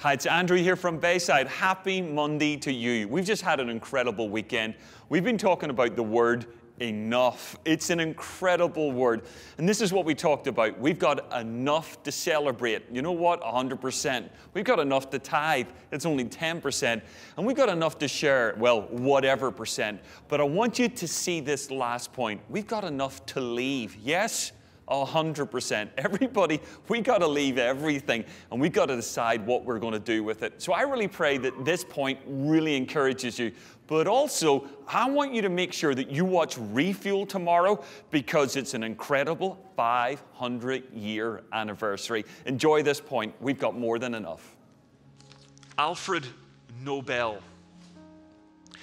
Hi, it's Andrew here from Bayside. Happy Monday to you. We've just had an incredible weekend. We've been talking about the word enough. It's an incredible word. And this is what we talked about. We've got enough to celebrate. You know what? 100%. We've got enough to tithe. It's only 10%. And we've got enough to share, well, whatever percent. But I want you to see this last point. We've got enough to leave. Yes? 100%. Everybody, we got to leave everything and we got to decide what we're going to do with it. So I really pray that this point really encourages you. But also, I want you to make sure that you watch Refuel tomorrow because it's an incredible 500-year anniversary. Enjoy this point. We've got more than enough. Alfred Nobel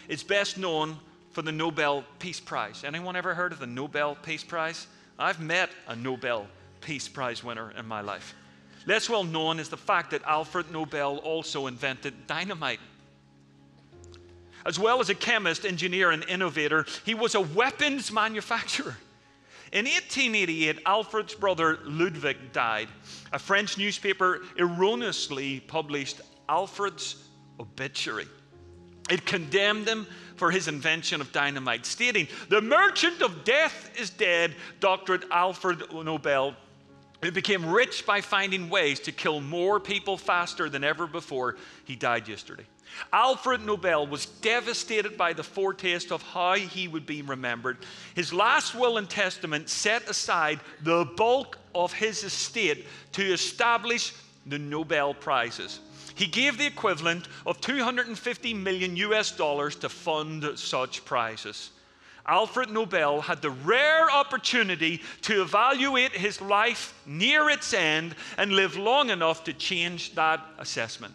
is best known for the Nobel Peace Prize. Anyone ever heard of the Nobel Peace Prize? I've met a Nobel Peace Prize winner in my life. Less well known is the fact that Alfred Nobel also invented dynamite. As well as a chemist, engineer, and innovator, he was a weapons manufacturer. In 1888, Alfred's brother Ludwig died. A French newspaper erroneously published Alfred's obituary. It condemned him for his invention of dynamite, stating, "The merchant of death is dead, Dr. Alfred Nobel, who became rich by finding ways to kill more people faster than ever before. He died yesterday." Alfred Nobel was devastated by the foretaste of how he would be remembered. His last will and testament set aside the bulk of his estate to establish the Nobel Prizes. He gave the equivalent of $250 million to fund such prizes. Alfred Nobel had the rare opportunity to evaluate his life near its end and live long enough to change that assessment.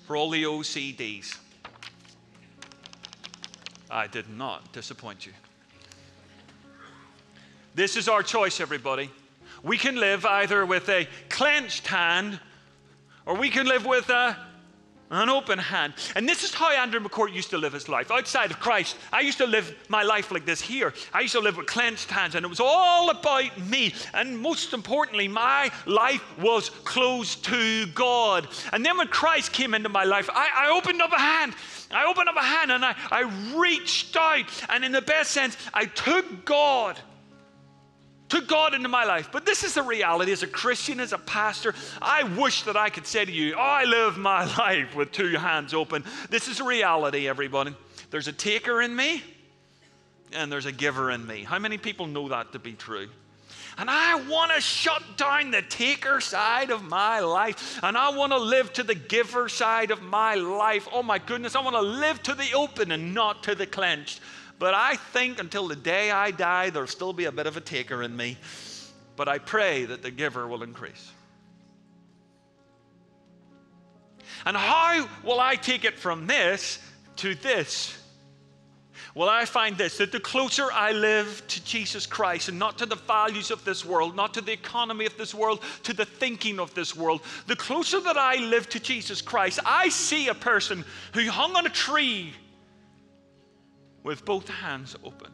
For all the OCDs, I did not disappoint you. This is our choice, everybody. We can live either with a clenched hand or we can live with an open hand. And this is how Andrew McCourt used to live his life. Outside of Christ, I used to live my life like this here. I used to live with clenched hands, and it was all about me. And most importantly, my life was closed to God. And then when Christ came into my life, I opened up a hand. I opened up a hand and I reached out. And in the best sense, I took God into my life. But this is the reality. As a Christian, as a pastor, I wish that I could say to you, I live my life with two hands open. This is a reality, everybody. There's a taker in me and there's a giver in me. How many people know that to be true? And I want to shut down the taker side of my life. And I want to live to the giver side of my life. Oh my goodness, I want to live to the open and not to the clenched. But I think until the day I die, there'll still be a bit of a taker in me. But I pray that the giver will increase. And how will I take it from this to this? Well, I find this, that the closer I live to Jesus Christ and not to the values of this world, not to the economy of this world, to the thinking of this world, the closer that I live to Jesus Christ, I see a person who hung on a tree with both hands open,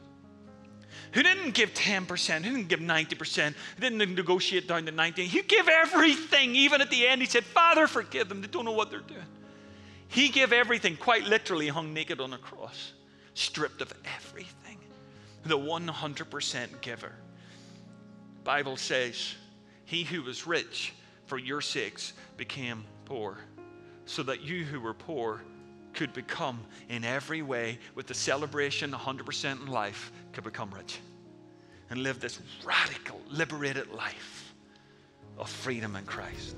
who didn't give 10%, who didn't give 90%, who didn't negotiate down to 90%. He gave everything. Even at the end, he said, "Father, forgive them. They don't know what they're doing." He gave everything, quite literally hung naked on a cross, stripped of everything. The 100% giver. The Bible says, "He who was rich for your sakes became poor, so that you who were poor could become in every way, with the celebration 100% in life, could become rich and live this radical, liberated life of freedom in Christ."